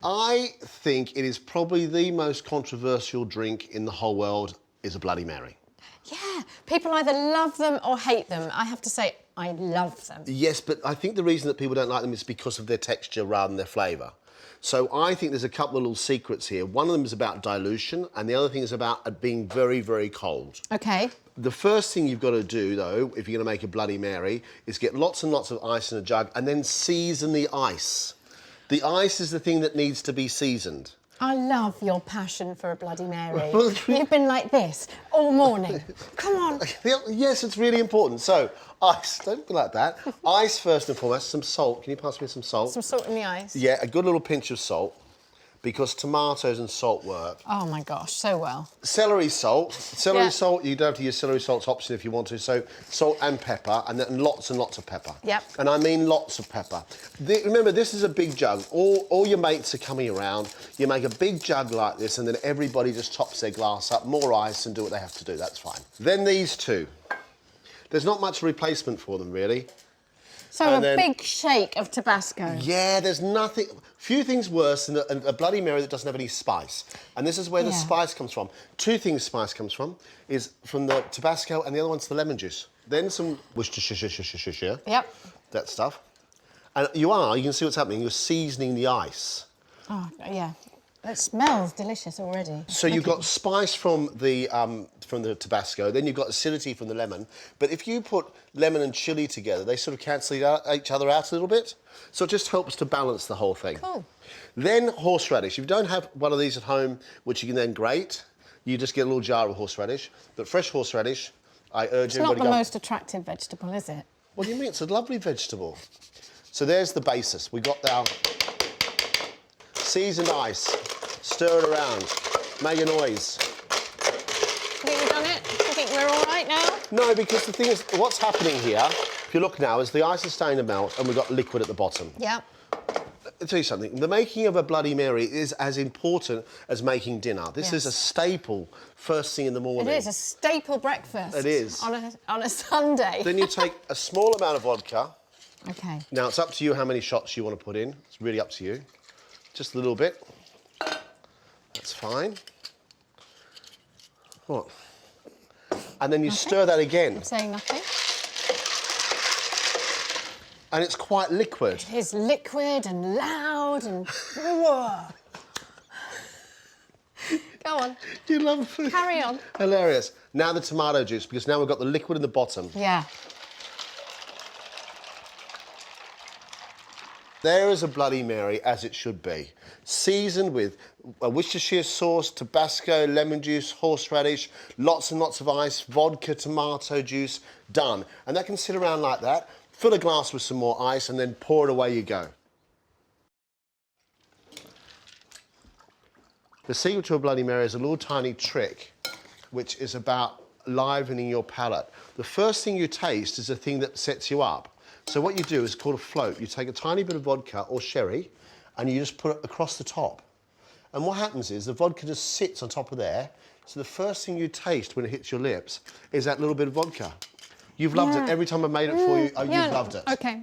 I think it is probably the most controversial drink in the whole world is a Bloody Mary. Yeah, people either love them or hate them. I have to say, I love them. Yes, but I think the reason that people don't like them is because of their texture rather than their flavour. So I think there's a couple of little secrets here. One of them is about dilution, and the other thing is about it being very, very cold. Okay. The first thing you've got to do, though, if you're going to make a Bloody Mary, is get lots and lots of ice in a jug and then season the ice. The ice is the thing that needs to be seasoned. I love your passion for a Bloody Mary. You've been like this all morning. Come on. Yes, it's really important. So, ice, don't be like that. Ice first and foremost, some salt. Can you pass me some salt? Some salt in the ice. Yeah, a good little pinch of salt, because tomatoes and salt work. Oh my gosh, so well. Celery salt. Celery salt, you don't have to use celery salt's option if you want to. So salt and pepper, and then lots and lots of pepper. Yep. And I mean lots of pepper. Remember, this is a big jug. All your mates are coming around. You make a big jug like this, and then everybody just tops their glass up, more ice, and do what they have to do. That's fine. Then these two. There's not much replacement for them, really. So big shake of Tabasco. Yeah, there's nothing... Few things worse than a Bloody Mary that doesn't have any spice. And this is where the spice comes from. Two things spice comes from, is from the Tabasco, and the other one's the lemon juice. Then some Worcestershire. Yep. That stuff. And you can see what's happening, you're seasoning the ice. Oh, yeah. It smells delicious already. So you've got spice from the Tabasco, then you've got acidity from the lemon. But if you put lemon and chilli together, they sort of cancel each other out a little bit. So it just helps to balance the whole thing. Cool. Then horseradish. If you don't have one of these at home, which you can then grate, you just get a little jar of horseradish. But fresh horseradish, I urge everybody... It's not the most attractive vegetable, is it? What do you mean? It's a lovely vegetable. So there's the basis. We've got our seasoned ice. Stir it around. Make a noise. Think we've done it? You think we're all right now? No, because the thing is, what's happening here, if you look now, is the ice is starting to melt and we've got liquid at the bottom. Yeah. I'll tell you something, the making of a Bloody Mary is as important as making dinner. This is a staple first thing in the morning. It is a staple breakfast. It is. On a Sunday. Then you take a small amount of vodka. Okay. Now, it's up to you how many shots you want to put in. It's really up to you. Just a little bit. That's fine. What? And then you stir that again. I'm saying nothing. And it's quite liquid. It is liquid and loud and... Whoa. Go on. You love food. Carry on. Hilarious. Now the tomato juice, because now we've got the liquid in the bottom. Yeah. There is a Bloody Mary as it should be. Seasoned with Worcestershire sauce, Tabasco, lemon juice, horseradish, lots and lots of ice, vodka, tomato juice, done. And that can sit around like that. Fill a glass with some more ice and then pour it away you go. The secret to a Bloody Mary is a little tiny trick, which is about livening your palate. The first thing you taste is the thing that sets you up. So what you do is called a float. You take a tiny bit of vodka or sherry and you just put it across the top. And what happens is the vodka just sits on top of there. So the first thing you taste when it hits your lips is that little bit of vodka. You've loved it every time I made it for you. You've loved it. Okay.